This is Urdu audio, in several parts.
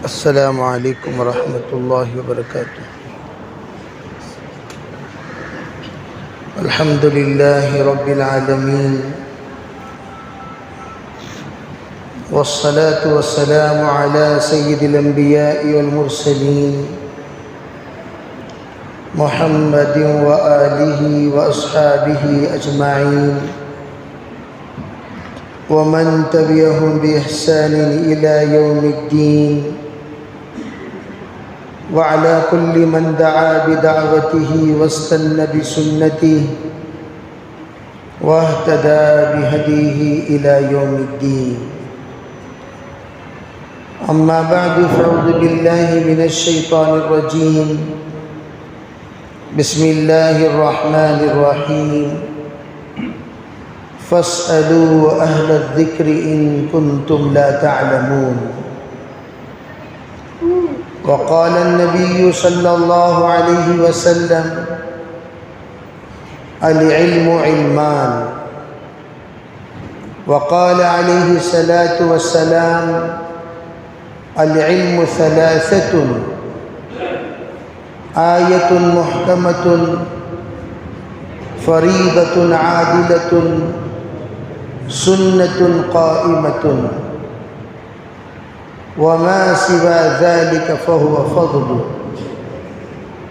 السلام علیکم ورحمۃ اللہ وبرکاتہ۔ الحمد للہ رب العالمین والصلاة والسلام علی سید الانبیاء والمرسلین محمد وآلہ واصحابہ اجمعین ومن تبعهم بإحسان إلى يوم الدين وعلى كل من دعا بدعوته واستنى بسنته واهتدى بهديه إلى يوم الدين. أما بعد فأعوذ بالله من الشيطان الرجيم. بسم الله الرحمن الرحيم. فاسألوا أهل الذكر إن كنتم لا تعلمون. وقال النبي صلى الله عليه وسلم العلم علمان. وقال عليه الصلاة والسلام العلم ثلاثة آية محكمة فريضة عادلة سنة قائمة وما سوى ذلك فهو فضل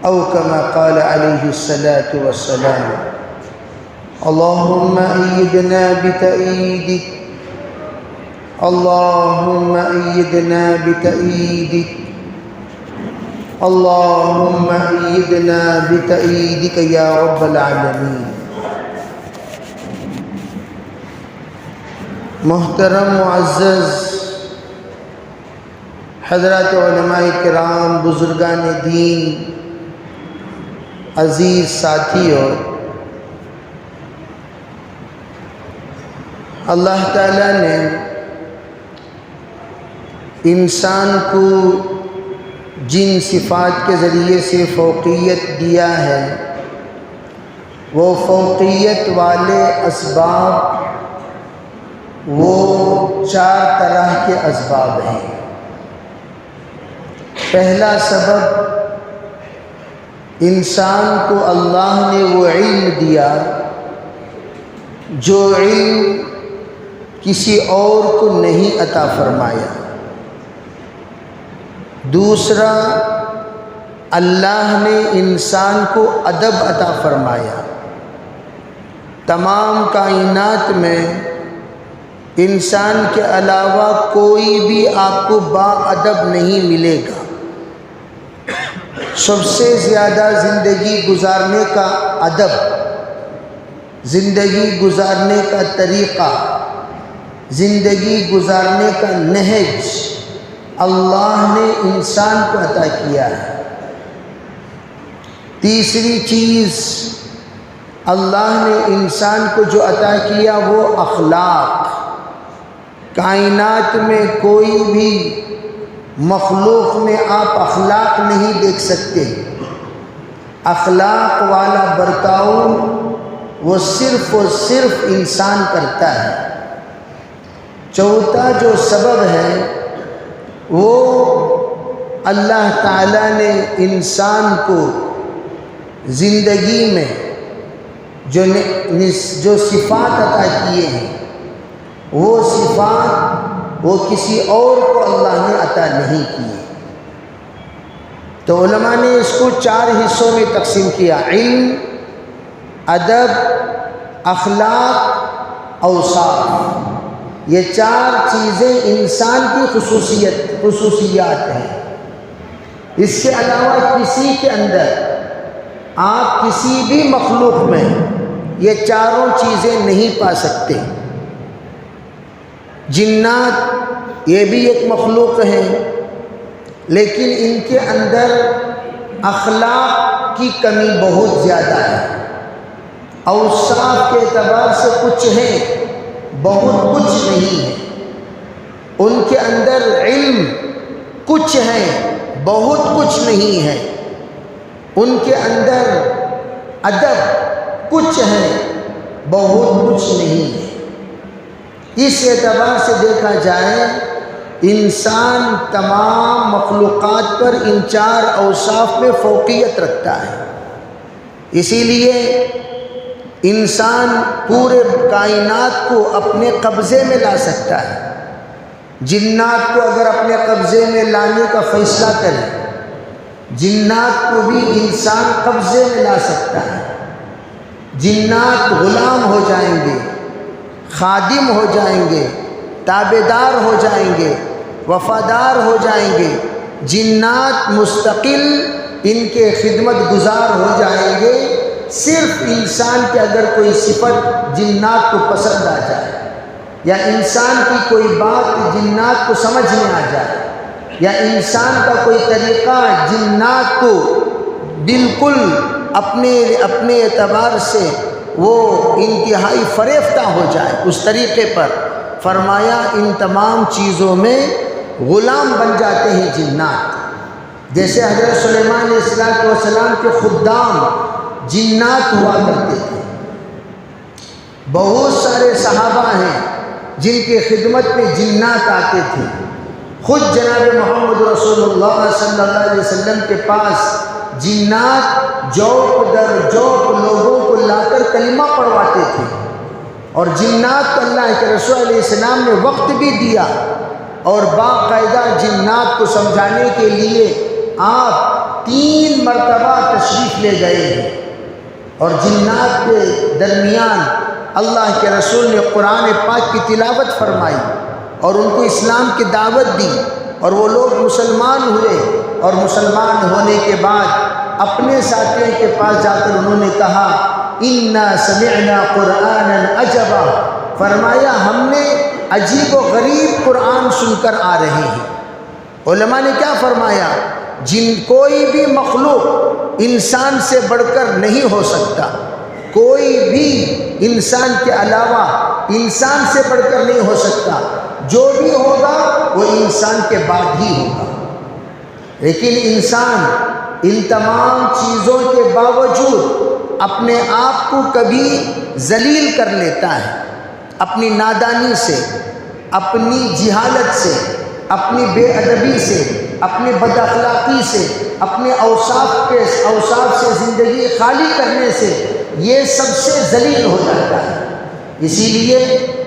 أو كما قال عليه الصلاة والسلام. اللهم أيدنا بتأييدك اللهم أيدنا بتأييدك اللهم أيدنا بتأييدك يا رب العالمين. محترم معزز حضرات علماء کرام، بزرگان دین، عزیز ساتھیوں، اللہ تعالیٰ نے انسان کو جن صفات کے ذریعے سے فوقیت دیا ہے، وہ فوقیت والے اسباب وہ 4 طرح کے اسباب ہیں۔ پہلا سبب، انسان کو اللہ نے وہ علم دیا جو علم کسی اور کو نہیں عطا فرمایا۔ دوسرا، اللہ نے انسان کو ادب عطا فرمایا۔ تمام کائنات میں انسان کے علاوہ کوئی بھی آپ کو با ادب نہیں ملے گا۔ سب سے زیادہ زندگی گزارنے کا ادب، زندگی گزارنے کا طریقہ، زندگی گزارنے کا نہج اللہ نے انسان کو عطا کیا ہے۔ تیسری چیز اللہ نے انسان کو جو عطا کیا وہ اخلاق۔ کائنات میں کوئی بھی مخلوق میں آپ اخلاق نہیں دیکھ سکتے۔ اخلاق والا برتاؤ وہ صرف اور صرف انسان کرتا ہے۔ چوتھا جو سبب ہے وہ اللہ تعالیٰ نے انسان کو زندگی میں جو صفات عطا کیے ہیں، وہ صفات وہ کسی اور کو اللہ نے عطا نہیں کیے۔ تو علماء نے اس کو 4 حصوں میں تقسیم کیا: علم، ادب، اخلاق، اوصاف۔ یہ 4 چیزیں انسان کی خصوصیات ہیں۔ اس کے علاوہ کسی کے اندر، آپ کسی بھی مخلوق میں یہ 4 چیزیں نہیں پا سکتے۔ جنات یہ بھی ایک مخلوق ہیں، لیکن ان کے اندر اخلاق کی کمی بہت زیادہ ہے۔ اوصاف کے اعتبار سے کچھ ہیں، بہت کچھ نہیں ہے۔ ان کے اندر علم کچھ ہے، بہت کچھ نہیں ہے۔ ان کے اندر ادب کچھ ہے، بہت کچھ نہیں ہے۔ اس اعتبار سے دیکھا جائے انسان تمام تمام مخلوقات پر ان 4 اوصاف میں فوقیت رکھتا ہے۔ اسی لیے انسان پورے کائنات کو اپنے قبضے میں لا سکتا ہے۔ جنات کو اگر اپنے قبضے میں لانے کا فیصلہ کرے، جنات کو بھی انسان قبضے میں لا سکتا ہے۔ جنات غلام ہو جائیں گے، خادم ہو جائیں گے، تابعدار ہو جائیں گے، وفادار ہو جائیں گے۔ جنات مستقل ان کے خدمت گزار ہو جائیں گے، صرف انسان کی اگر کوئی صفت جنات کو پسند آ جائے، یا انسان کی کوئی بات جنات کو سمجھ میں آ جائے، یا انسان کا کوئی طریقہ جنات کو بالکل اپنے اعتبار سے وہ انتہائی فریفتہ ہو جائے اس طریقے پر، فرمایا ان تمام چیزوں میں غلام بن جاتے ہیں جنات۔ جیسے حضرت سلیمان علیہ السلام کے خدام جنات ہوا کرتے تھے۔ بہت سارے صحابہ ہیں جن کی خدمت میں جنات آتے تھے۔ خود جناب محمد رسول اللہ صلی اللہ علیہ وسلم کے پاس جنات جوق در جوق لوگوں کو لا کر کلمہ پڑھواتے تھے، اور جنات کو اللہ کے رسول علیہ السلام نے وقت بھی دیا، اور باقاعدہ جنات کو سمجھانے کے لیے آپ 3 مرتبہ تشریف لے گئے ہیں، اور جنات کے درمیان اللہ کے رسول نے قرآن پاک کی تلاوت فرمائی اور ان کو اسلام کی دعوت دی، اور وہ لوگ مسلمان ہوئے، اور مسلمان ہونے کے بعد اپنے ساتھیوں کے پاس جا کر انہوں نے کہا اِنَّا سَمِعْنَا قُرْآنًا عَجَبًا، فرمایا ہم نے عجیب و غریب قرآن سن کر آ رہے ہیں۔ علماء نے کیا فرمایا؟ کوئی بھی مخلوق انسان سے بڑھ کر نہیں ہو سکتا، کوئی بھی انسان کے علاوہ انسان سے بڑھ کر نہیں ہو سکتا، جو بھی ہوگا وہ انسان کے بعد ہی ہوگا۔ لیکن انسان ان تمام چیزوں کے باوجود اپنے آپ کو کبھی ذلیل کر لیتا ہے، اپنی نادانی سے، اپنی جہالت سے، اپنی بے ادبی سے، اپنی بد اخلاقی سے، اپنے اوصاف سے زندگی خالی کرنے سے یہ سب سے ذلیل ہو جاتا ہے۔ اسی لیے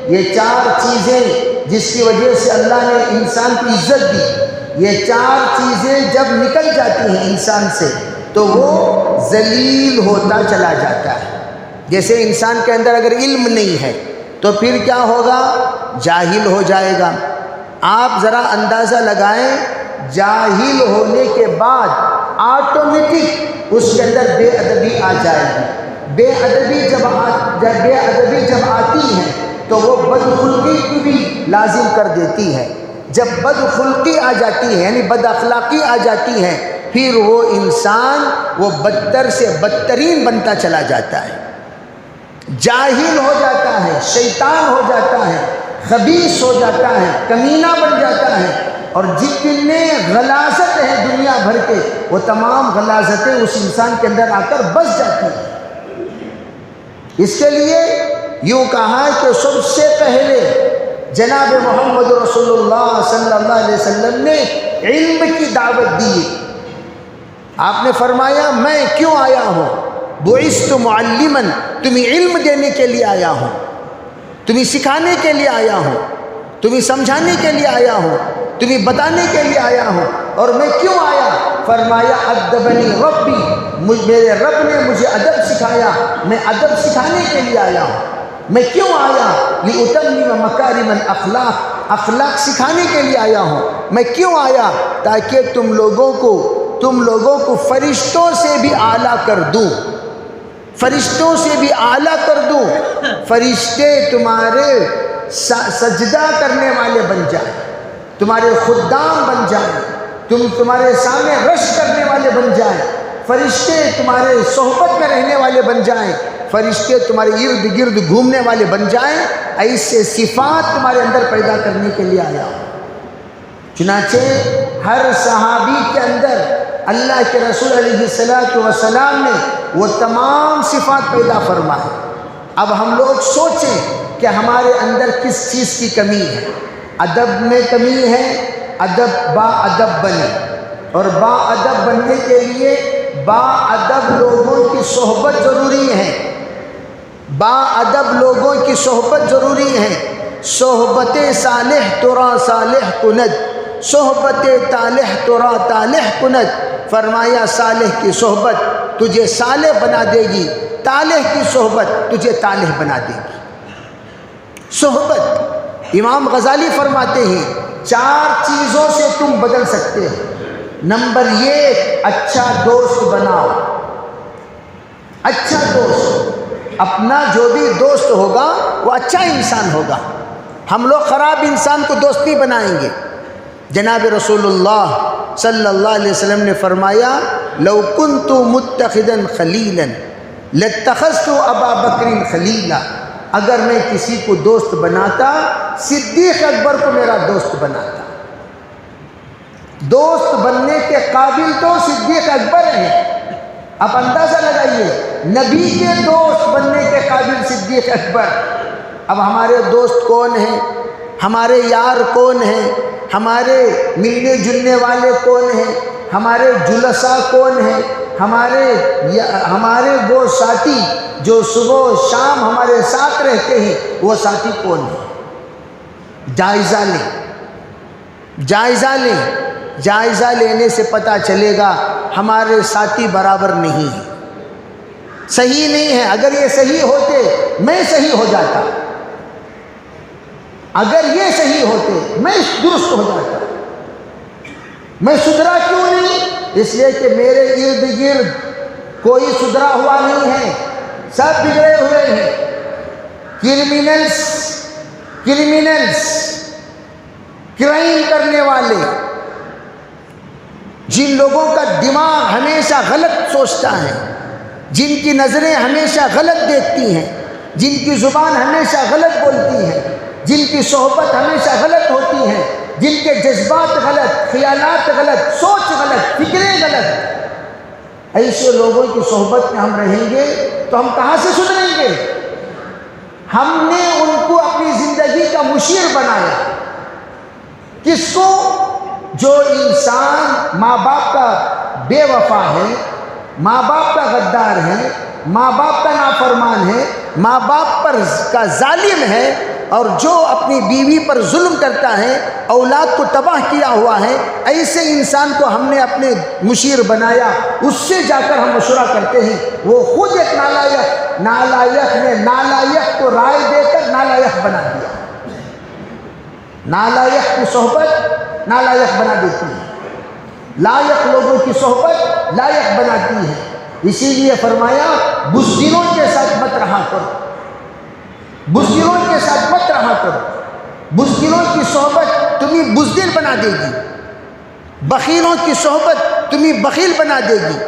یہ 4 چیزیں جس کی وجہ سے اللہ نے انسان کو عزت دی، یہ 4 چیزیں جب نکل جاتی ہیں انسان سے تو وہ ذلیل ہوتا چلا جاتا ہے۔ جیسے انسان کے اندر اگر علم نہیں ہے تو پھر کیا ہوگا؟ جاہل ہو جائے گا۔ آپ ذرا اندازہ لگائیں، جاہل ہونے کے بعد آٹومیٹک اس کے اندر بے ادبی آ جائے گی۔ بے ادبی جب آتی ہے تو وہ بدخلقی کو بھی لازم کر دیتی ہے۔ جب بدخلقی آ جاتی ہے یعنی بد اخلاقی آ جاتی ہے، پھر وہ انسان وہ بدتر سے بدترین بنتا چلا جاتا ہے، جاہل ہو جاتا ہے، شیطان ہو جاتا ہے، خبیث ہو جاتا ہے، کمینہ بن جاتا ہے، اور جتنے غلاظت ہیں دنیا بھر کے وہ تمام غلاظتیں اس انسان کے اندر آ کر بس جاتی ہیں۔ اس کے لیے یوں کہا کہ سب سے پہلے جناب محمد رسول اللہ صلی اللہ علیہ وسلم نے علم کی دعوت دی۔ آپ نے فرمایا میں کیوں آیا ہوں؟ بعثت معلما، تمہیں علم دینے کے لیے آیا ہوں، تمہیں سکھانے کے لیے آیا ہوں، تمہیں سمجھانے کے لیے آیا ہوں، تمہیں بتانے کے لیے آیا ہوں۔ اور میں کیوں آیا؟ فرمایا ادبنی ربی، میرے رب نے مجھے ادب سکھایا، میں ادب سکھانے کے لیے آیا ہوں۔ میں کیوں آیا؟ لِأُتَمِّمَ مَكَارِمَ الْأَخْلَاقِ، اخلاق سکھانے کے لیے آیا ہوں۔ میں کیوں آیا؟ تاکہ تم لوگوں کو فرشتوں سے بھی اعلیٰ کر دوں، فرشتوں سے بھی اعلیٰ کر دوں۔ فرشتے تمہارے سجدہ کرنے والے بن جائیں، تمہارے خدام بن جائیں، تمہارے سامنے رش کرنے والے بن جائیں، فرشتے تمہارے صحبت میں رہنے والے بن جائیں، فرشتے تمہارے ارد گرد گھومنے والے بن جائیں۔ ایسے صفات تمہارے اندر پیدا کرنے کے لیے آیا ہوں۔ چنانچہ ہر صحابی کے اندر اللہ کے رسول علیہ السلام نے وہ تمام صفات پیدا فرمائے۔ اب ہم لوگ سوچیں کہ ہمارے اندر کس چیز کی کمی ہے؟ ادب میں کمی ہے، ادب با ادب بنے، اور با ادب بننے کے لیے با ادب لوگوں کی صحبت ضروری ہے، با ادب لوگوں کی صحبت ضروری ہے۔ صحبت صالح ترا صالح کند، صحبت طالح ترا طالح کند، فرمایا صالح کی صحبت تجھے صالح بنا دے گی، طالح کی صحبت تجھے طالح بنا دے گی۔ صحبت، امام غزالی فرماتے ہیں 4 چیزوں سے تم بدل سکتے ہو۔ نمبر 1، اچھا دوست بناؤ۔ اچھا دوست، اپنا جو بھی دوست ہوگا وہ اچھا انسان ہوگا، ہم لوگ خراب انسان کو دوست نہیں بنائیں گے۔ جناب رسول اللہ صلی اللہ علیہ وسلم نے فرمایا لو کنت متخذا خلیلا لاتخذت ابا بکر خلیلا، اگر میں کسی کو دوست بناتا صدیق اکبر کو میرا دوست بناتا۔ دوست بننے کے قابل تو صدیق اکبر ہیں، اب اندازہ لگائیے، نبی کے دوست بننے کے قابل صدیق اکبر۔ اب ہمارے دوست کون ہیں، ہمارے یار کون ہیں، ہمارے ملنے جلنے والے کون ہیں، ہمارے جلساء کون ہیں، ہمارے وہ ساتھی جو صبح و شام ہمارے ساتھ رہتے ہیں، وہ ساتھی کون ہیں؟ جائزہ لیں، جائزہ لیں، جائزہ لینے سے پتہ چلے گا ہمارے ساتھی برابر نہیں ہیں، صحیح نہیں ہے۔ اگر یہ صحیح ہوتے میں صحیح ہو جاتا، اگر یہ صحیح ہوتے میں درست ہو جاتا۔ میں سدھرا کیوں نہیں؟ اس لیے کہ میرے ارد گرد کوئی سدھرا ہوا نہیں ہے، سب بگڑے ہوئے ہیں۔ کرمینلز، کرائم کرنے والے، جن لوگوں کا دماغ ہمیشہ غلط سوچتا ہے، جن کی نظریں ہمیشہ غلط دیکھتی ہیں، جن کی زبان ہمیشہ غلط بولتی ہے، جن کی صحبت ہمیشہ غلط ہوتی ہے، جن کے جذبات غلط، خیالات غلط، سوچ غلط، فکریں غلط، ایسے لوگوں کی صحبت میں ہم رہیں گے تو ہم کہاں سے سدھریں گے؟ ہم نے ان کو اپنی زندگی کا مشیر بنایا۔ کس کو؟ جو انسان ماں باپ کا بے وفا ہے، ماں باپ کا غدار ہے، ماں باپ کا نافرمان ہے، ماں باپ پر کا ظالم ہے، اور جو اپنی بیوی پر ظلم کرتا ہے، اولاد کو تباہ کیا ہوا ہے، ایسے انسان کو ہم نے اپنے مشیر بنایا۔ اس سے جا کر ہم مشورہ کرتے ہیں، وہ خود ایک نالائق نے نالائق کو رائے دے کر نالائق بنا دیا۔ نالائق کی صحبت نالائق بنا دیتی ہے، لائق لوگوں کی صحبت لائق بناتی ہے۔ اسی لیے فرمایا بزدلوں کے ساتھ مت رہا کرو، بزدلوں کے ساتھ مت رہا کرو، بزدلوں کی صحبت تمہیں بزدل بنا دے گی، بخیلوں کی صحبت تمہیں بخیل بنا دے گی۔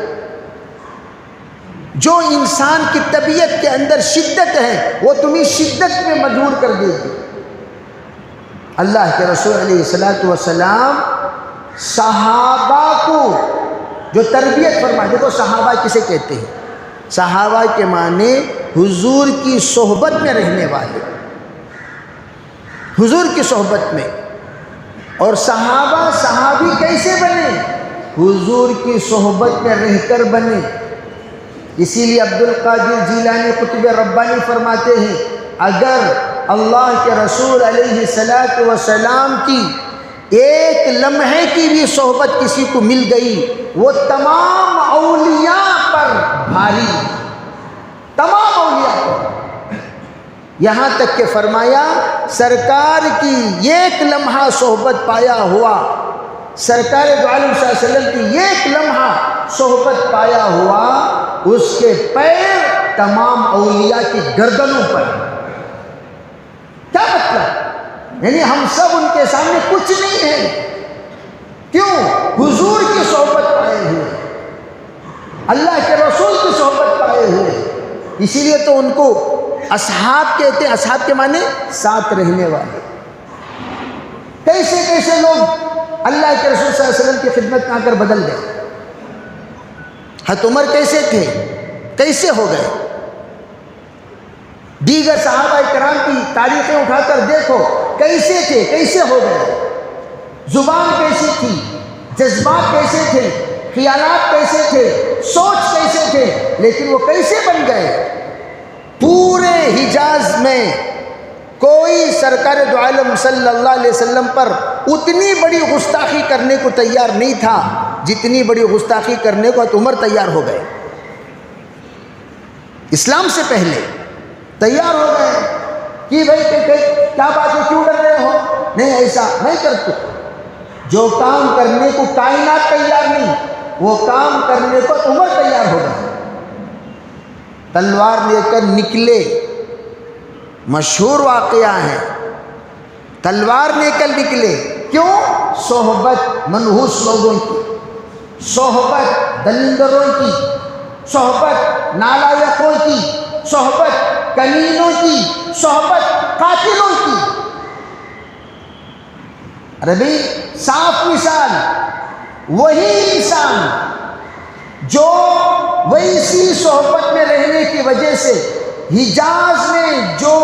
جو انسان کی طبیعت کے اندر شدت ہے وہ تمہیں شدت میں مجبور کر دے گی۔ اللہ کے رسول علیہ السلام صحابہ کو جو تربیت فرمائے، دیکھو صحابہ کسے کہتے ہیں؟ صحابہ کے معنی حضور کی صحبت میں رہنے والے، حضور کی صحبت میں۔ اور صحابی کیسے بنے؟ حضور کی صحبت میں رہ کر بنے۔ اسی لیے عبد القادر جیلانی قطب ربانی فرماتے ہیں اگر اللہ کے رسول علیہ السلام کی ایک لمحے کی بھی صحبت کسی کو مل گئی وہ تمام اولیاء پر بھاری، تمام اولیاء پر۔ یہاں تک کہ فرمایا سرکار کی ایک لمحہ صحبت پایا ہوا، سرکار دو عالم صلی اللہ علیہ وسلم کی ایک لمحہ صحبت پایا ہوا، اس کے پیر تمام اولیاء کی گردنوں پر۔ کیا مطلب؟ یعنی ہم سب ان کے سامنے کچھ نہیں ہیں۔ کیوں؟ حضور کی صحبت پائے ہوئے، اللہ کے رسول کی صحبت پائے ہوئے۔ اسی لیے تو ان کو اصحاب کہتے ہیں۔ اصحاب کے معنی ساتھ رہنے والے۔ کیسے کیسے لوگ اللہ کے رسول صلی اللہ علیہ وسلم کی خدمت میں آ کر بدل گئے۔ حضرت عمر کیسے تھے، کیسے ہو گئے؟ دیگر صحابہ کرام کی تاریخیں اٹھا کر دیکھو کیسے تھے، کیسے ہو گئے۔ زبان کیسی تھی، جذبات کیسے تھے، خیالات کیسے تھے، سوچ کیسے تھے، لیکن وہ کیسے بن گئے؟ پورے حجاز میں کوئی سرکار دو عالم صلی اللہ علیہ وسلم پر اتنی بڑی گستاخی کرنے کو تیار نہیں تھا جتنی بڑی گستاخی کرنے کو عمر تیار ہو گئے۔ اسلام سے پہلے تیار ہو گئے کہ بھائی کیا بات ہے، کیوں ڈر رہے ہو؟ نہیں، ایسا نہیں کرتے۔ جو کام کرنے کو کائنات تیار نہیں، وہ کام کرنے کو عمر تیار ہو گئے۔ تلوار لے کر نکلے، مشہور واقعہ ہے، تلوار لے کر نکلے، کیوں؟ صحبت منحوس لوگوں کی، صحبت دلندروں کی، صحبت نالائقوں کی، صحبت کمینوں کی، صحبت قاتلوں کی۔ ارے بھائی صاف مثال، وہی انسان جو ویسی صحبت میں رہنے کی وجہ سے حجاز میں جو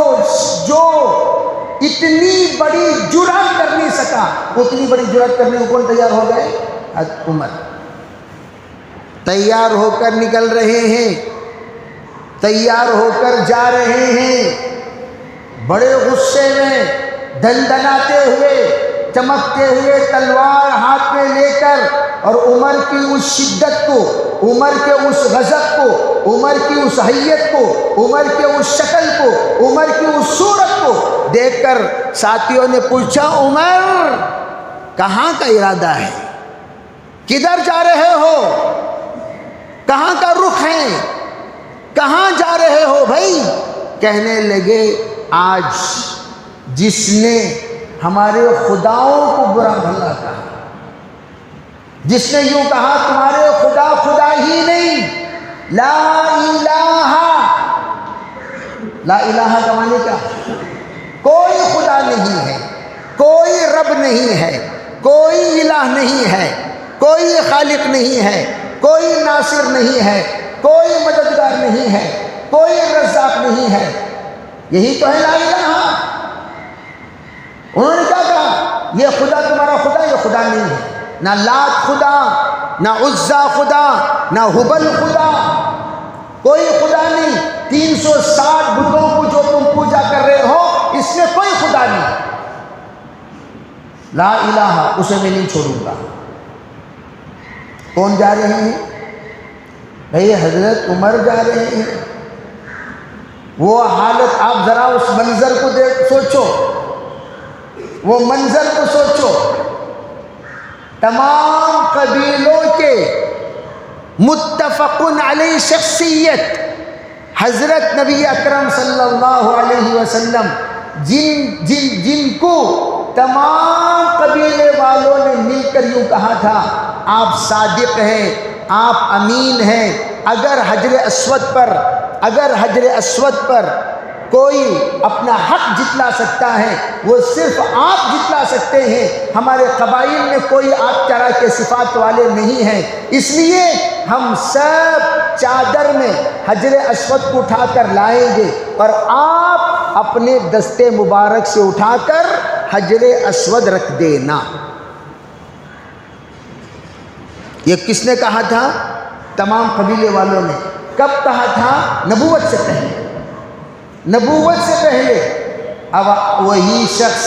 اتنی بڑی جرأت کر نہیں سکا، اتنی بڑی جرأت کرنے کو کون تیار ہو گئے؟ عمر۔ تیار ہو کر نکل رہے ہیں، تیار ہو کر جا رہے ہیں، بڑے غصے میں دندناتے ہوئے، چمکتے ہوئے تلوار ہاتھ میں لے کر، اور عمر کی اس شدت کو، عمر کے اس غضب کو، عمر کی اس حیت کو، عمر کے اس شکل کو، عمر کی اس صورت کو دیکھ کر ساتھیوں نے پوچھا، عمر کہاں کا ارادہ ہے؟ کدھر جا رہے ہو؟ کہاں کا رخ ہے؟ کہاں جا رہے ہو بھائی؟ کہنے لگے، آج جس نے ہمارے خداؤں کو برا بھلا کہا، جس نے یوں کہا تمہارے خدا خدا ہی نہیں، لا الہ، لا الہ کا معنی کیا؟ کوئی خدا نہیں ہے، کوئی رب نہیں ہے، کوئی الہ نہیں ہے، کوئی خالق نہیں ہے، کوئی ناصر نہیں ہے، کوئی مددگار نہیں ہے، کوئی رزاق نہیں ہے، یہی تو ہے لا الہ۔ انہوں نے کیا کہا؟ یہ خدا تمہارا خدا، یہ خدا نہیں ہے، نہ لات خدا، نہ عزا خدا، نہ حبل خدا، کوئی خدا نہیں۔ 360 بتوں کو جو تم پوجا کر رہے ہو، اس میں کوئی خدا نہیں۔ لا الہ، اسے میں نہیں چھوڑوں گا۔ کون جا رہے ہیں بھئی؟ حضرت عمر جا رہے ہیں۔ وہ حالت، آپ ذرا اس منظر کو سوچو، وہ منظر کو سوچو، تمام قبیلوں کے متفق علیہ شخصیت حضرت نبی اکرم صلی اللہ علیہ وسلم، جن کو تمام قبیلے والوں نے مل کر یوں کہا تھا، آپ صادق ہیں، آپ امین ہیں، اگر حجر اسود پر کوئی اپنا حق جتلا سکتا ہے، وہ صرف آپ جتلا سکتے ہیں۔ ہمارے قبائل میں کوئی آپ طرح کے صفات والے نہیں ہیں، اس لیے ہم سب چادر میں حجر اسود کو اٹھا کر لائیں گے، اور آپ اپنے دستے مبارک سے اٹھا کر حجر اسود رکھ دینا۔ یہ کس نے کہا تھا؟ تمام قبیلے والوں نے۔ کب کہا تھا؟ نبوت سے پہلے، نبوت سے پہلے۔ اب وہی شخص،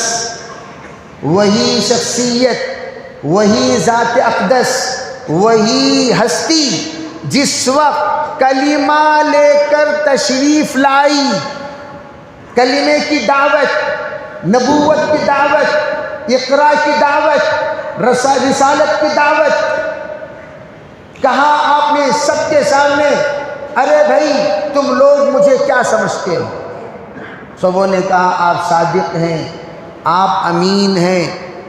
وہی شخصیت، وہی ذات اقدس، وہی ہستی جس وقت کلمہ لے کر تشریف لائی، کلمے کی دعوت، نبوت کی دعوت، اقراء کی دعوت، رسالت کی دعوت، کہا آپ نے سب کے سامنے، ارے بھائی تم لوگ مجھے کیا سمجھتے ہو؟ سبوں نے کہا آپ صادق ہیں، آپ امین ہیں،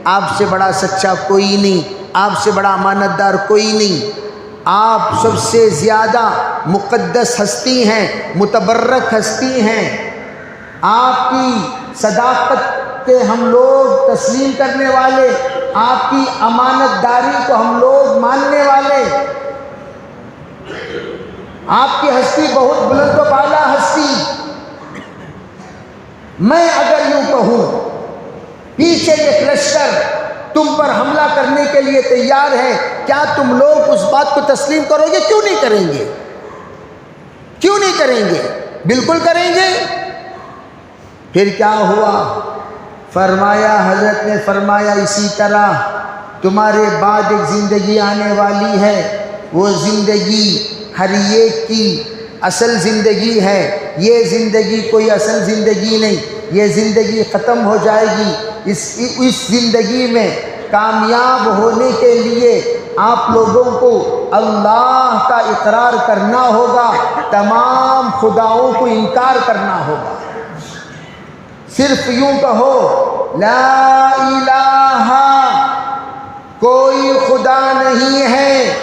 آپ سے بڑا سچا کوئی نہیں، آپ سے بڑا امانت دار کوئی نہیں، آپ سب سے زیادہ مقدس ہستی ہیں، متبرک ہستی ہیں، آپ کی صداقت کے ہم لوگ تسلیم کرنے والے، آپ کی امانت داری کو ہم لوگ ماننے والے، آپ کی ہستی بہت بلند و بالا ہستی۔ میں اگر یوں کہوں، پیچھے ایک لشکر تم پر حملہ کرنے کے لیے تیار ہے، کیا تم لوگ اس بات کو تسلیم کرو گے؟ کیوں نہیں کریں گے؟ کیوں نہیں کریں گے؟ بالکل کریں گے۔ پھر کیا ہوا؟ فرمایا، حضرت نے فرمایا اسی طرح تمہارے بعد ایک زندگی آنے والی ہے، وہ زندگی ہر ایک کی اصل زندگی ہے، یہ زندگی کوئی اصل زندگی نہیں، یہ زندگی ختم ہو جائے گی۔ اس زندگی میں کامیاب ہونے کے لیے آپ لوگوں کو اللہ کا اقرار کرنا ہوگا، تمام خداؤں کو انکار کرنا ہوگا۔ صرف یوں کہو لا الہ، کوئی خدا نہیں ہے،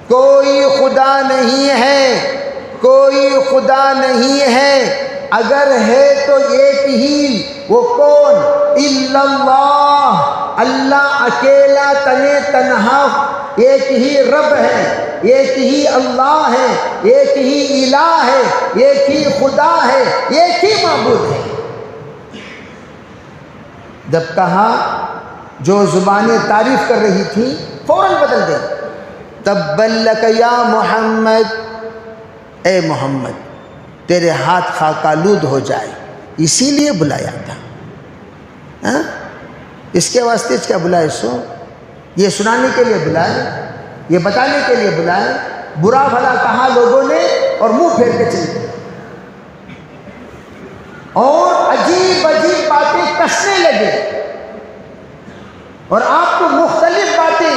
کوئی خدا نہیں ہے، کوئی خدا نہیں ہے، اگر ہے تو ایک ہی، وہ کون؟ الا اللہ، اللہ اکیلا تنے تنہا ایک ہی رب ہے، ایک ہی اللہ ہے، ایک ہی الہ ہے، ایک ہی خدا ہے، ایک ہی معبود ہے۔ جب کہا، جو زبانیں تعریف کر رہی تھی فوراً بدل گئی، تبا لک یا محمد، اے محمد تیرے ہاتھ خاکالود ہو جائے، اسی لیے بلایا تھا۔ اس کے واسطے کیا بلائے؟ سو یہ سنانے کے لیے بلائے، یہ بتانے کے لیے بلائے، برا بھلا کہا لوگوں نے اور منہ پھیر کے چلے گئے، اور عجیب عجیب باتیں کسنے لگے، اور آپ کو مختلف باتیں،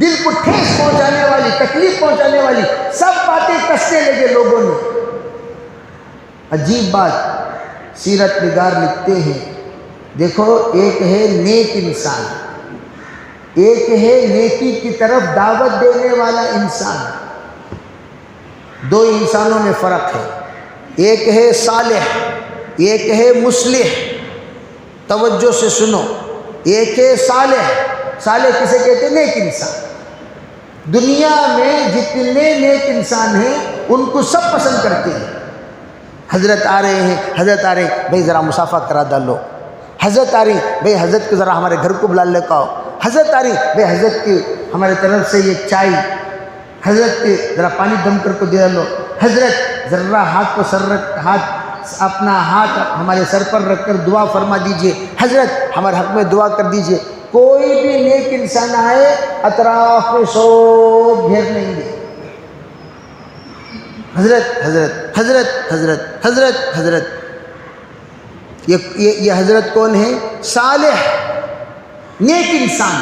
دل کو ٹھیس پہنچانے والی، تکلیف پہنچانے والی سب باتیں کسنے لگے لوگوں نے۔ عجیب بات سیرت نگار لکھتے ہیں، دیکھو ایک ہے نیک انسان، ایک ہے نیکی کی طرف دعوت دینے والا انسان، دو انسانوں میں فرق ہے، ایک ہے صالح، ایک ہے مصلح۔ توجہ سے سنو، ایک ہے صالح، صالح کسے کہتے ہیں؟ نیک انسان۔ دنیا میں جتنے نیک انسان ہیں ان کو سب پسند کرتے ہیں۔ حضرت آ رہے ہیں، حضرت آ رہے ہیں، بھائی ذرا مصافحہ کرا ڈالو، حضرت آ رہی بھئی حضرت کو ذرا ہمارے گھر کو بلا لے کا، حضرت آ رہی بھئی حضرت کی ہمارے طرف سے یہ چائے، حضرت کے ذرا پانی دم کر کو دے لو، حضرت ذرا ہاتھ کو سر رکھ، اپنا ہاتھ ہمارے سر پر رکھ کر دعا فرما دیجئے، حضرت ہمارے حق میں دعا کر دیجئے۔ کوئی بھی نیک انسان آئے اطراف میں سب گھیر لیں گے، حضرت حضرت حضرت حضرت حضرت حضرت۔ یہ حضرت کون ہے؟ صالح، نیک انسان۔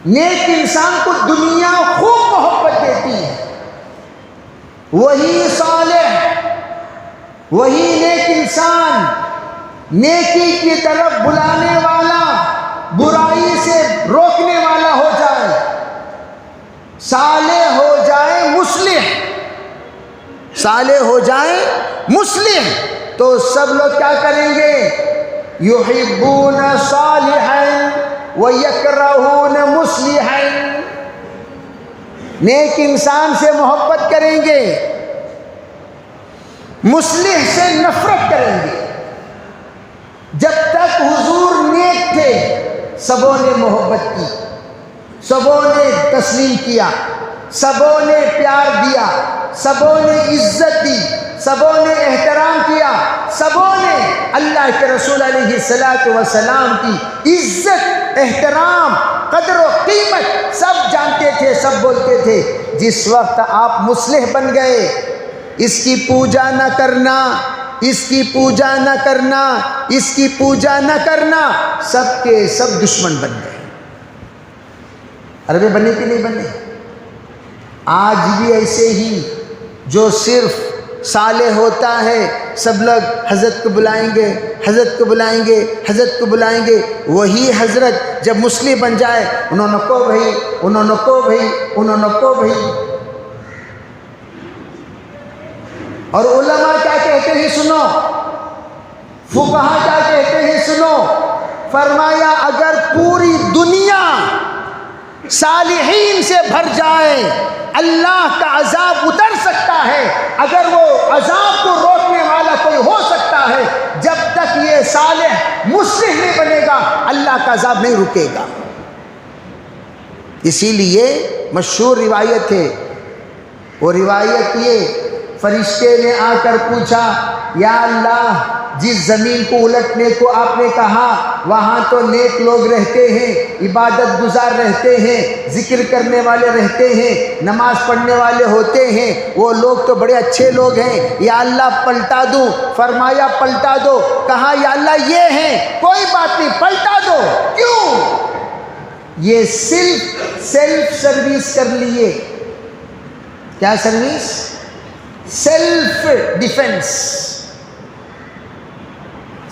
نیک انسان کو دنیا خوب محبت دیتی ہے، وہی صالح، وہی نیک انسان، نیکی کی طرف بلانے والا، برائی سے روکنے والا ہو جائے، صالح ہو جائے مصلح، صالح ہو جائے مصلح، تو سب لوگ کیا کریں گے؟ یحبون صالحا ویکرہون مصلحا، نیک انسان سے محبت کریں گے، مصلح سے نفرت کریں گے۔ جب تک حضور نیک تھے سبوں نے محبت کی، سبوں نے تسلیم کیا، سبوں نے پیار دیا، سبوں نے عزت دی، سبوں نے احترام کیا، سبوں نے اللہ کے رسول علیہ السلام کی عزت، احترام، قدر و قیمت سب جانتے تھے، سب بولتے تھے۔ جس وقت آپ مصلح بن گئے، اس کی پوجا نہ کرنا، اس کی پوجا نہ کرنا، اس کی پوجا نہ کرنا، سب کے سب دشمن بن گئے۔ عربی بنے کہ نہیں بنے؟ آج بھی ایسے ہی جو صرف صالح ہوتا ہے سب لوگ حضرت کو بلائیں گے، حضرت کو بلائیں گے، حضرت کو بلائیں گے، وہی حضرت جب مسلم بن جائے انہوں نے کو بھائی، انہوں نے کو بھائی، انہوں نے کو بھائی۔ اور علماء کیا کہتے ہیں سنو، فقہا کیا کہتے ہیں سنو، فرمایا اگر پوری دنیا صالحین سے بھر جائے اللہ کا عذاب اتر سکتا ہے، اگر وہ عذاب کو روک روکنے والا کوئی ہو سکتا ہے، جب تک یہ صالح مصلح نہیں بنے گا اللہ کا عذاب نہیں رکے گا۔ اسی لیے مشہور روایت ہے، وہ روایت یہ، فرشتے نے آ کر پوچھا یا اللہ جس زمین کو الٹنے کو آپ نے کہا وہاں تو نیک لوگ رہتے ہیں، عبادت گزار رہتے ہیں، ذکر کرنے والے رہتے ہیں، نماز پڑھنے والے ہوتے ہیں، وہ لوگ تو بڑے اچھے لوگ ہیں، یا اللہ پلٹا دوں؟ فرمایا پلٹا دو۔ کہا یا اللہ یہ ہیں، کوئی بات نہیں پلٹا دو۔ کیوں؟ یہ سیلف سروس کر لیے۔ کیا service? Self defence,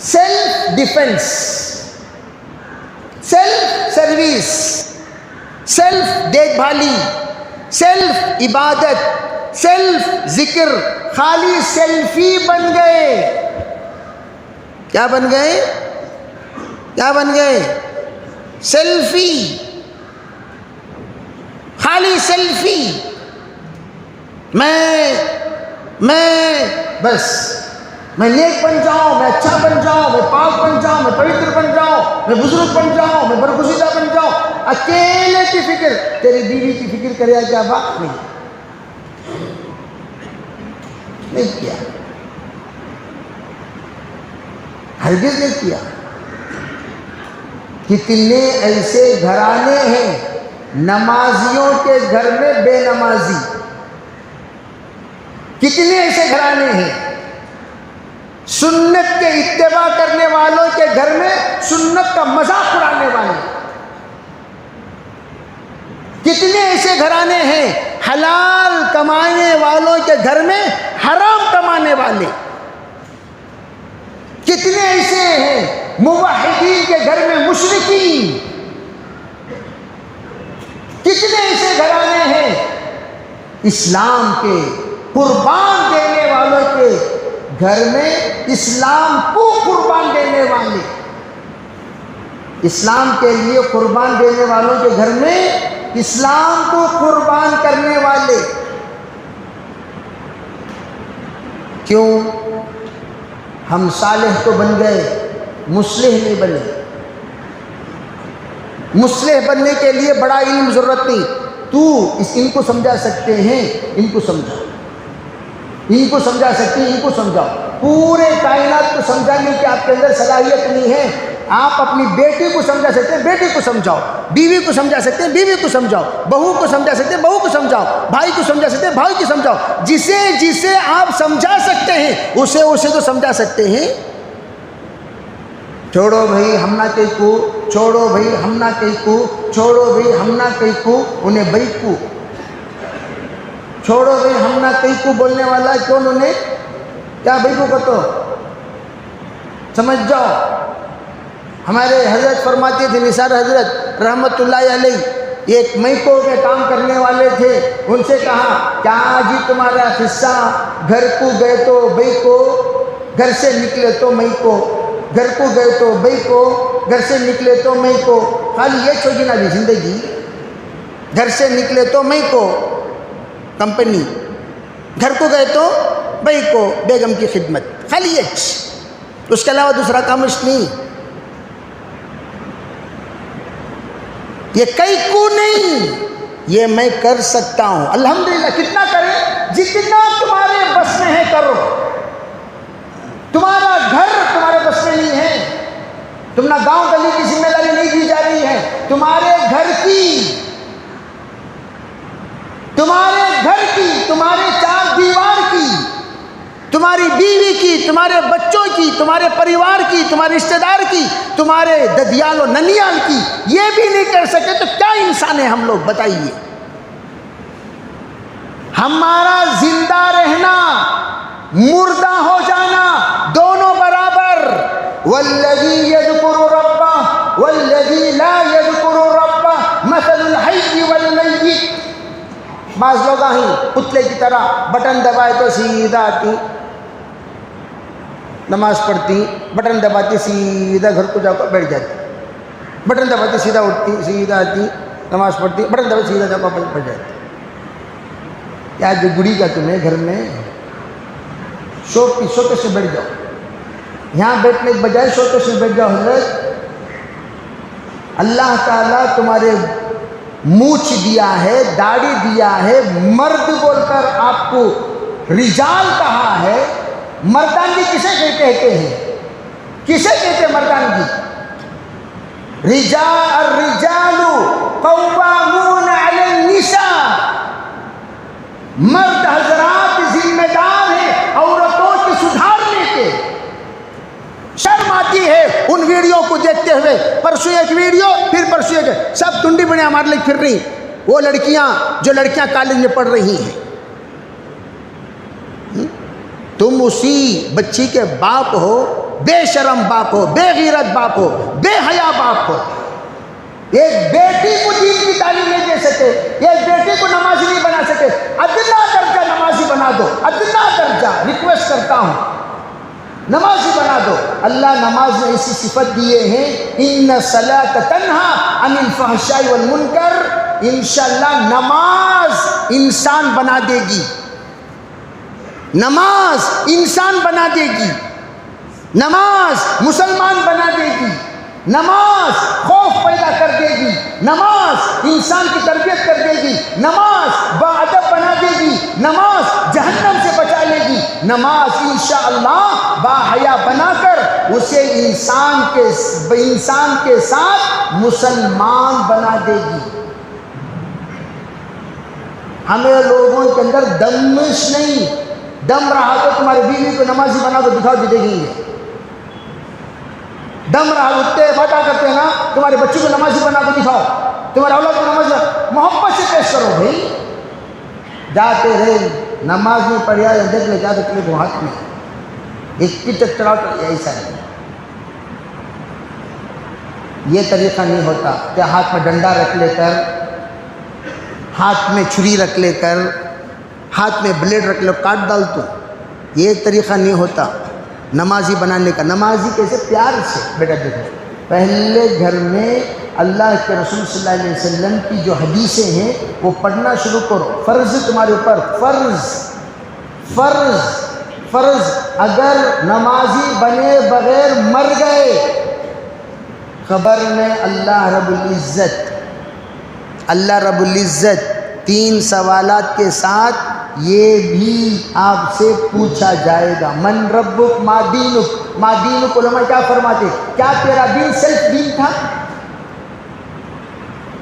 self defence, self service, self دیکھ بھالی، سیلف عبادت، سیلف ذکر، خالی سیلفی بن گئے۔ کیا بن گئے؟ کیا بن گئے؟ سیلفی، خالی سیلفی۔ بس میں نیک بن جاؤں، میں اچھا بن جاؤں، میں پاک بن جاؤں، میں پوتر بن جاؤں، میں بزرگ بن جاؤں، میں برگزیدہ بن جاؤں۔ اکیلے کی فکر، تیری بیوی کی فکر کرے کیا بات نہیں کیا، ہرگز نہیں کیا۔ کتنے ایسے گھرانے ہیں نمازیوں کے گھر میں بے نمازی، کتنے ایسے گھرانے ہیں سنت کے اتباع کرنے والوں کے گھر میں سنت کا مذاق اڑانے والے، کتنے ایسے گھرانے ہیں حلال کمانے والوں کے گھر میں حرام کمانے والے، کتنے ایسے ہیں موحدین کے گھر میں مشرکین، کتنے ایسے گھرانے ہیں اسلام کے قربان دینے والوں کے گھر میں اسلام کو قربان دینے والے، اسلام کے لیے قربان دینے والوں کے گھر میں اسلام کو قربان کرنے والے۔ کیوں؟ ہم صالح تو بن گئے، مصلح نہیں بنے۔ مصلح بننے کے لیے بڑا علم ضرورت نہیں، تو ان کو سمجھا سکتے ہیں، ان کو سمجھاؤ، ان کو سمجھا سکتے ہیں، ان کو سمجھاؤ۔ پورے کائنات کو سمجھانے کی آپ کے اندر صلاحیت نہیں ہے۔ آپ اپنی بیٹی کو سمجھا سکتے ہیں، بیٹی کو سمجھاؤ، بیوی کو سمجھا سکتے ہیں، بیوی کو سمجھاؤ، بہو کو سمجھا سکتے ہیں، بہو کو سمجھاؤ، بھائی کو سمجھا سکتے ہیں، بھائی کو سمجھاؤ۔ جسے جسے آپ سمجھا سکتے ہیں اسے اسے تو سمجھا سکتے ہیں۔ چھوڑو بھائی ہم نہ کہیں کو، چھوڑو بھائی ہم نہ کہیں کو، چھوڑو بھائی ہم نہ کہیں کو، انہیں بھائی کو چھوڑو بھائی ہم نہ کہیں کو بولنے والا کیوں؟ انہیں کیا بھائی کو کہو، سمجھ جاؤ۔ ہمارے حضرت فرماتے تھے، نثار حضرت رحمت اللہ علیہ، ایک میکو میں کام کرنے والے تھے، ان سے کہا کیا جی تمہارا قصہ، گھر کو گئے تو بھائی کو، گھر سے نکلے تو میں کو، گھر کو گئے تو بھائی کو، گھر سے نکلے تو میں کو۔ خالی یہ چھوڑی نا زندگی، گھر سے نکلے تو میں کو کمپنی، گھر کو گئے تو بھائی کو بیگم کی خدمت، خالی یہ، اس کے علاوہ دوسرا کام اس نہیں۔ یہ کئی کو نہیں، یہ میں کر سکتا ہوں الحمدللہ۔ کتنا کریں؟ جتنا تمہارے بس میں ہے کرو۔ تمہارا گھر تمہارے بس میں نہیں ہے، تم نہ گاؤں گلی کی ذمہ داری نہیں دی جا رہی ہے، تمہارے گھر کی، تمہارے گھر کی، تمہارے چار دیوار کی، تمہاری بیوی کی، تمہارے بچوں کی، تمہارے پریوار کی، تمہارے رشتہ دار کی، تمہارے ددیال و ننیال کی، یہ بھی نہیں کر سکے تو کیا انسان ہیں ہم لوگ؟ بتائیے۔ ہمارا زندہ رہنا، مردہ ہو جانا، دونوں برابر۔ والذی یذکر ربہ والذی لا یذکر ربہ مثل الحی والمیت۔ بعض لوگ آہیں پتلے کی طرح بٹن دبائے تو سیدھا آتی، نماز پڑھتی، بٹن دباتی سیدھا گھر کو جا کر بیٹھ جاتی، بٹن دباتی سیدھا اٹھتی، سیدھا آتی، نماز پڑھتی، بٹن دباتی سیدھا جا کر بیٹھ جاتی۔ کیا جو گڑی کا تمہیں گھر میں شوکے سے بیٹھ جاؤ، یہاں بیٹھنے کے بجائے شوکے سے بیٹھ جاؤ۔ حضرت اللہ تعالیٰ تمہارے مونچھ دیا ہے، داڑھی دیا ہے، مرد بول کر آپ کو رجال کہا ہے۔ مردانگی کسے کہتے ہیں؟ کسے کہتے ہیں مردانگی؟ الرجال قوامون علی النساء، مرد حضرات ذمہ دار ہیں عورتوں کے سدھارنے کے۔ شرم آتی ہے ان ویڈیو کو دیکھتے ہوئے، پرسوں ایک ویڈیو پھر پرسوں ایک، سب ٹنڈی بنے ہمارے لے پھر رہی وہ لڑکیاں جو لڑکیاں کالج میں پڑھ رہی ہیں۔ تم اسی بچی کے باپ ہو، بے شرم باپ ہو، بے غیرت باپ ہو، بے حیا باپ ہو۔ ایک بیٹی کو دین کی تعلیم نہیں دے سکے، ایک بیٹی کو نمازی نہیں بنا سکے، ادنا درجہ نمازی بنا دو، ادنا درجہ ریکویسٹ کرتا ہوں نمازی بنا دو۔ اللہ نماز میں ایسی صفت دیے ہیں، ان الصلاۃ تنہا عن الفحشاء والمنکر، انشاءاللہ نماز انسان بنا دے گی، نماز انسان بنا دے گی، نماز مسلمان بنا دے گی، نماز خوف پیدا کر دے گی، نماز انسان کی تربیت کر دے گی، نماز باادب بنا دے گی، نماز جہنم سے بچا لے گی، نماز انشاءاللہ باحیا بنا کر اسے انسان کے ساتھ مسلمان بنا دے گی۔ ہمیں لوگوں کے اندر دمش نہیں، دم رہا تو تمہاری بیوی کو نمازی بنا دو، دکھاؤ دے گی۔ دم رہا اٹھتے بتا کرتے ہیں نا، تمہارے بچی کو نمازی بنا کے دکھاؤ، تمہارے اولاد کو نمازی، محبت سے پیش کرو بھائی۔ جاتے رہے نماز میں پڑھیا یا دیکھ لے جاتے کلے کو ہاتھ میں ایک کی چڑھاؤ تو ایسا نہیں، یہ طریقہ نہیں ہوتا کہ ہاتھ میں ڈنڈا رکھ لے کر، ہاتھ میں چھری رکھ لے کر، ہاتھ میں بلیڈ رکھ لے کاٹ ڈال تو، یہ طریقہ نہیں ہوتا نمازی بنانے کا۔ نمازی کیسے؟ پیار سے۔ بیٹا دیکھو، پہلے گھر میں اللہ کے رسول صلی اللہ علیہ وسلم کی جو حدیثیں ہیں وہ پڑھنا شروع کرو۔ فرض تمہارے اوپر، فرض اگر نمازی بنے بغیر مر گئے، قبر میں اللہ رب العزت 3 سوالات کے ساتھ یہ بھی آپ سے پوچھا جائے گا۔ من ربک، ما دینک۔ ما دینک علماء کیا فرماتے؟ کیا تیرا دین سیلف دین تھا؟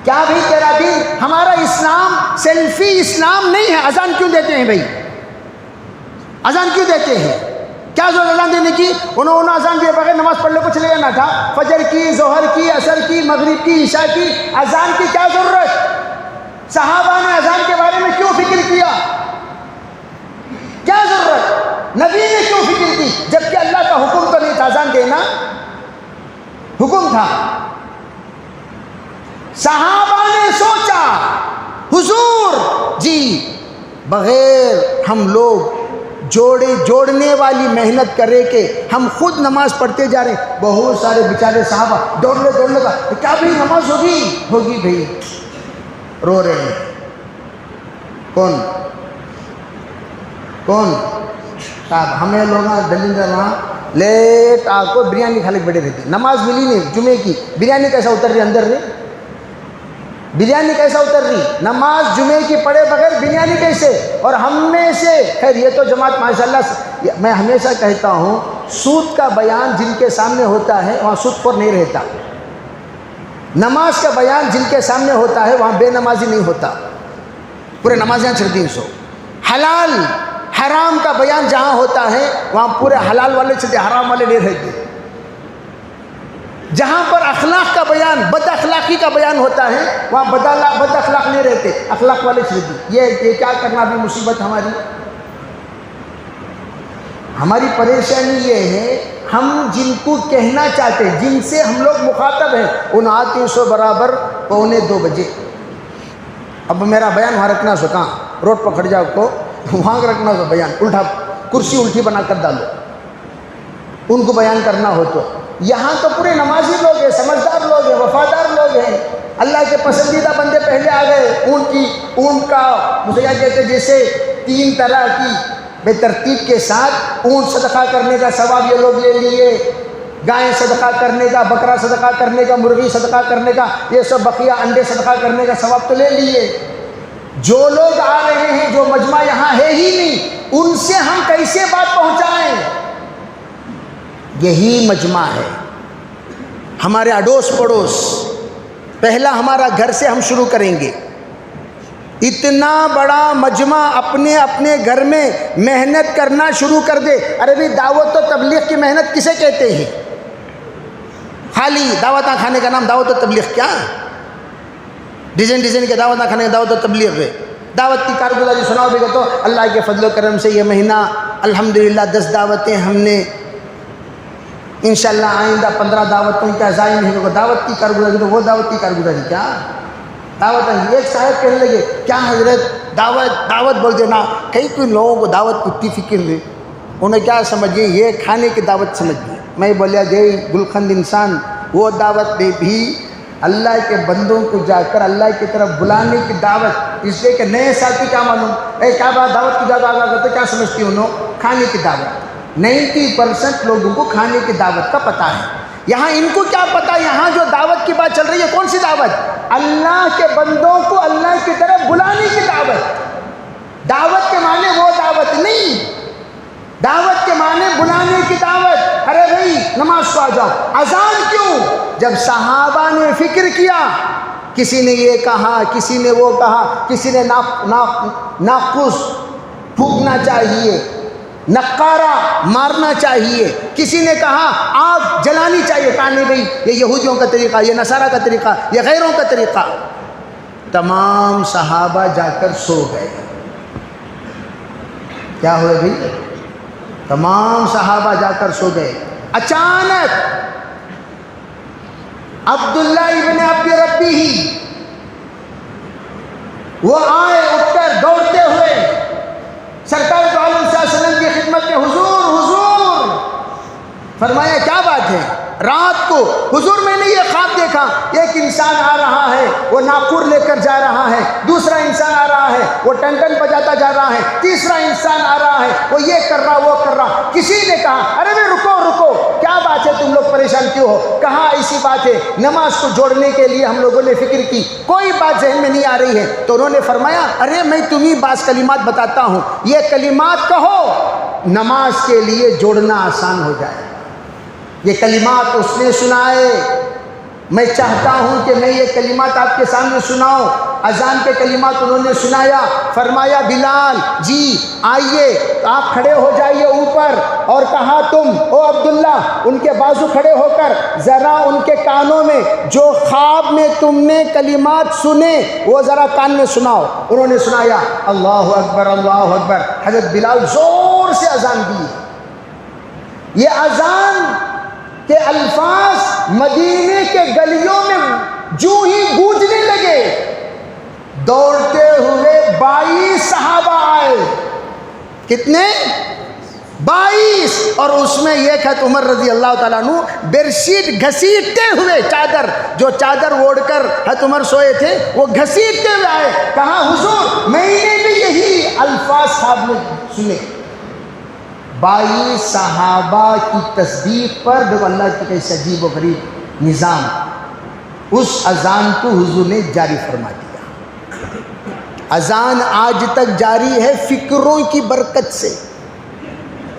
کیا بھی تیرا دین؟ ہمارا اسلام سیلفی اسلام نہیں ہے۔ اذان کیوں دیتے ہیں بھائی؟ اذان کیوں دیتے ہیں؟ کیا ضرورت اذان دینے کی؟ انہوں نے اذان دیے بغیر نماز پڑھ لے کو چلے جانا تھا۔ فجر کی، ظہر کی، عصر کی، مغرب کی، عشاء کی، اذان کی کیا ضرورت؟ صحابہ نے اذان کے بارے میں کیوں فکر کیا؟ کیا ضرورت؟ نبی نے کیوں فکر کی؟ جبکہ اللہ کا حکم تو نہیں تھا اذان دینا، حکم تھا۔ صحابہ نے سوچا حضور جی بغیر ہم لوگ جوڑنے والی محنت کرے کہ ہم خود نماز پڑھتے جا رہے ہیں۔ بہت سارے بیچارے صحابہ دوڑنے کا کیا بھی نماز ہوگی بھائی، رو رہے ہیں۔ کون صاحب؟ ہمیں لوگ دلی وہاں لیٹ آ کو بریانی کھا لے بیٹھے رہتے، نماز ملی نہیں جمعے کی، بریانی کیسا اتر رہی اندر رہی؟ بریانی کیسا اتر رہی؟ نماز جمعے کی پڑھے بغیر بریانی کیسے؟ اور ہم میں سے خیر یہ تو جماعت ماشاءاللہ، میں ہمیشہ کہتا ہوں سود کا بیان جن کے سامنے ہوتا ہے وہاں سود خور نہیں رہتا، نماز کا بیان جن کے سامنے ہوتا ہے وہاں بے نمازی نہیں ہوتا، پورے نمازیاں چھڑتی ہیں۔ سو حلال حرام کا بیان جہاں ہوتا ہے وہاں پورے حلال والے چھڑتے، حرام والے نہیں رہتے۔ جہاں پر اخلاق کا بیان، بد اخلاقی کا بیان ہوتا ہے وہاں بد اخلاق نہیں رہتے، اخلاق والے چھڑتے۔ یہ کیا کرنا بھی مصیبت ہماری پریشانی یہ ہے، ہم جن کو کہنا چاہتے ہیں، جن سے ہم لوگ مخاطب ہیں، ان آتے سو برابر 1:45 بجے۔ اب میرا بیان وہاں رکھنا سو، کہاں روڈ پکڑ جاؤ کو وہاں رکھنا سو بیان، الٹا کرسی الٹی بنا کر ڈالو، ان کو بیان کرنا ہو تو۔ یہاں تو پورے نمازی لوگ ہیں، سمجھدار لوگ ہیں، وفادار لوگ ہیں، اللہ کے پسندیدہ بندے پہلے آ گئے۔ اون کا مجھے کیا کہتے ہیں، جیسے 3 طرح کی بے ترتیب کے ساتھ اونٹ صدقہ کرنے کا ثواب یہ لوگ لے لیے، گائے صدقہ کرنے کا، بکرا صدقہ کرنے کا، مرغی صدقہ کرنے کا، یہ سب بقیہ انڈے صدقہ کرنے کا ثواب تو لے لیے۔ جو لوگ آ رہے ہیں، جو مجمع یہاں ہے ہی نہیں، ان سے ہم کیسے بات پہنچائیں؟ یہی مجمع ہے، ہمارے اڑوس پڑوس۔ پہلا ہمارا گھر سے ہم شروع کریں گے۔ اتنا بڑا مجمع اپنے اپنے گھر میں محنت کرنا شروع کر دے۔ ارے بھی دعوت و تبلیغ کی محنت کسے کہتے ہیں؟ خالی دعوتاں کھانے کا نام دعوت و تبلیغ کیا؟ ڈیزائن کے دعوتاں کھانے کا دعوت و تبلیغ ہے۔ دعوت کی کارگزاری سناؤ بھی تو اللہ کے فضل و کرم سے یہ مہینہ الحمدللہ 10 دعوتیں ہم نے، انشاءاللہ آئندہ 15 دعوتوں کا عزائم ہے۔ دعوت کی کارگزاری تو وہ دعوت کی کارگزاری کیا؟ دعوت ایک صاحب کہنے لگے کیا حضرت دعوت بول دینا، کئی کوئی لوگوں کو دعوت کی اتنی فکر ہے، انہیں کیا سمجھے یہ کھانے کی دعوت سمجھ گئے۔ میں بولیا جے گلخند انسان، وہ دعوت میں بھی اللہ کے بندوں کو جا کر اللہ کی طرف بلانے کی دعوت، اس لیے کہ نئے ساتھی کیا معلوم، کیا بات دعوت کی دعوت آگا کرتے کیا سمجھتی انہوں؟ کھانے کی دعوت۔ 90% لوگوں کو کھانے کی دعوت کا پتہ ہے۔ یہاں ان کو کیا پتا، یہاں جو دعوت کی بات چل رہی ہے کون سی دعوت؟ اللہ کے بندوں کو اللہ کی طرف بلانے کی دعوت۔ دعوت کے معنی وہ دعوت نہیں، دعوت کے معنی بلانے کی دعوت۔ ارے بھائی نماز کو آ جاؤ، اذان کیوں؟ جب صحابہ نے فکر کیا، کسی نے یہ کہا، کسی نے وہ کہا، کسی نے ناقوس پھونکنا چاہیے، نقارہ مارنا چاہیے، کسی نے کہا آگ جلانی چاہیے، کہا نہیں بھائی یہ یہودیوں کا طریقہ، یہ نصارہ کا طریقہ، یہ غیروں کا طریقہ۔ تمام صحابہ جا کر سو گئے۔ کیا ہوئے بھائی؟ تمام صحابہ جا کر سو گئے۔ اچانک عبداللہ ابن عبد ربی ہی وہ آئے اٹھ کر دوڑتے ہوئے سرکار دو عالم صلی اللہ علیہ وسلم کی خدمت میں، حضور فرمایا کیا بات ہے؟ رات کو حضور میں نے یہ خواب دیکھا، ایک انسان آ رہا ہے وہ ناقور لے کر جا رہا ہے، دوسرا انسان آ رہا ہے وہ ٹنٹن بجاتا جا رہا ہے، تیسرا انسان آ رہا ہے وہ یہ کر رہا وہ کر رہا۔ کسی نے کہا ارے بھائی رکو کیا بات ہے، تم لوگ پریشان کیوں ہو؟ کہا ایسی بات ہے، نماز کو جوڑنے کے لیے ہم لوگوں نے فکر کی، کوئی بات ذہن میں نہیں آ رہی ہے، تو انہوں نے فرمایا ارے میں تمہیں بعض کلمات بتاتا ہوں، یہ کلمات کہو نماز کے لیے جوڑنا آسان ہو جائے۔ یہ کلمات اس نے سنائے۔ میں چاہتا ہوں کہ میں یہ کلمات آپ کے سامنے سناؤں۔ اذان کے کلمات انہوں نے سنایا۔ فرمایا بلال جی آئیے، آپ کھڑے ہو جائیے اوپر، اور کہا تم او عبداللہ، ان کے بازو کھڑے ہو کر ذرا ان کے کانوں میں جو خواب میں تم نے کلمات سنے وہ ذرا کان میں سناؤ۔ انہوں نے سنایا اللہ اکبر اللہ اکبر۔ حضرت بلال زور سے اذان دی۔ یہ اذان کہ الفاظ مدینے کے گلیوں میں جو ہی گونجنے لگے، دوڑتے ہوئے 22 صحابہ آئے۔ کتنے؟ 22۔ اور اس میں ایک ہے عمر رضی اللہ تعالیٰ عنہ بیڈ شیٹ گھسیٹتے ہوئے، جو چادر اوڑھ کر حضرت عمر سوئے تھے وہ گھسیٹتے ہوئے آئے۔ کہا حضور میں نے بھی یہی الفاظ خواب میں سنے۔ 22 صحابہ کی تصدیق پر دیکھو اللہ کی کیسے عجیب و غریب نظام، اس اذان کو حضور نے جاری فرما دیا۔ اذان آج تک جاری ہے فکروں کی برکت سے۔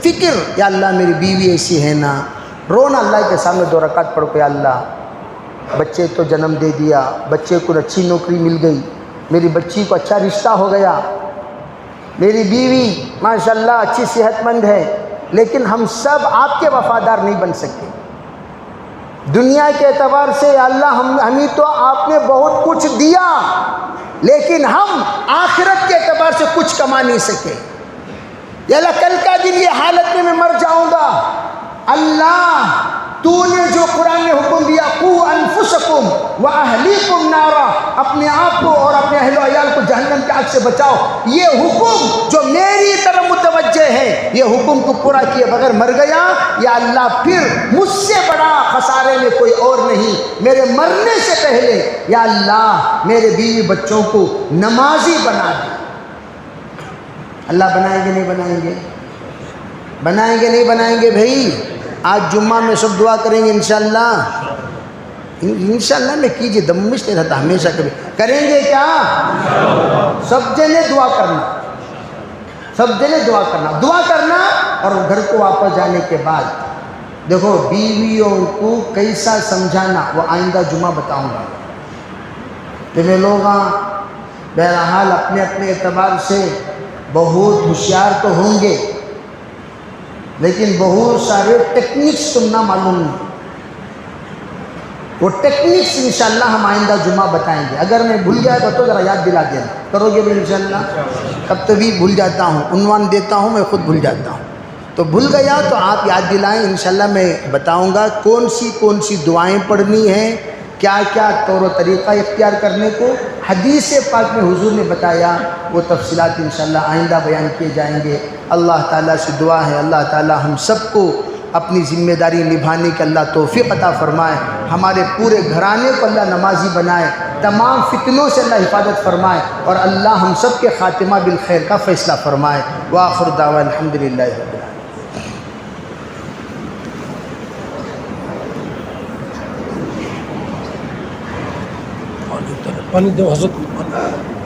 فکر، یا اللہ میری بیوی ایسی ہے نا، رونا اللہ کے سامنے 2 رکعت پڑھ کے، یا اللہ بچے تو جنم دے دیا، بچے کو اچھی نوکری مل گئی، میری بچی کو اچھا رشتہ ہو گیا، میری بیوی ماشاءاللہ اچھی صحت مند ہے، لیکن ہم سب آپ کے وفادار نہیں بن سکتے۔ دنیا کے اعتبار سے یا اللہ ہمیں تو آپ نے بہت کچھ دیا، لیکن ہم آخرت کے اعتبار سے کچھ کما نہیں سکے۔ یا اللہ کل کا دن یہ حالت میں مر جاؤں گا، اللہ تو نے جو قرآن نے حکم دیا قو انفسکم واہلیکم نارا، اپنے آپ کو اور اپنے اہل و عیال کو جہنم کی آگ سے بچاؤ، یہ حکم جو میری طرف متوجہ ہے، یہ حکم کو پورا کیے بغیر مر گیا، یا اللہ پھر مجھ سے بڑا خسارے میں کوئی اور نہیں، میرے مرنے سے پہلے یا اللہ میرے بیوی بچوں کو نمازی بنا دے۔ اللہ بنائیں گے نہیں بنائیں گے؟ بنائیں گے نہیں بنائیں گے بھائی؟ آج جمعہ میں سب دعا کریں گے انشاءاللہ؟ انشاءاللہ میں کیجئے، دمش نہیں رہتا ہمیشہ کبھی کریں گے کیا؟ سب جنے دعا کرنا، سب جنے دعا کرنا، دعا کرنا۔ اور گھر کو واپس جانے کے بعد دیکھو بیویوں کو کیسا سمجھانا وہ آئندہ جمعہ بتاؤں گا۔ تمہیں لوگ بہرحال اپنے اپنے اعتبار سے بہت ہوشیار تو ہوں گے، لیکن بہت سارے ٹیکنکس تم نہ معلوم نہیں۔ وہ ٹیکنکس انشاءاللہ ہم آئندہ جمعہ بتائیں گے۔ اگر میں بھول گیا تو ذرا یاد دلا دینا، کرو گے بھی انشاءاللہ؟ کب تبھی بھول جاتا ہوں، عنوان دیتا ہوں میں خود بھول جاتا ہوں، تو بھول گیا تو آپ یاد دلائیں، انشاءاللہ میں بتاؤں گا کون سی دعائیں پڑھنی ہیں، کیا کیا طور و طریقہ اختیار کرنے کو حدیث پاک میں حضور نے بتایا، وہ تفصیلات انشاءاللہ آئندہ بیان کیے جائیں گے۔ اللہ تعالیٰ سے دعا ہے اللہ تعالیٰ ہم سب کو اپنی ذمہ داری نبھانے کے اللہ توفیق عطا فرمائے، ہمارے پورے گھرانے کو اللہ نمازی بنائے، تمام فتنوں سے اللہ حفاظت فرمائے، اور اللہ ہم سب کے خاتمہ بالخیر کا فیصلہ فرمائے۔ وآخر دعوانا الحمدللہ رب العالمین۔ پانی دو حضرت۔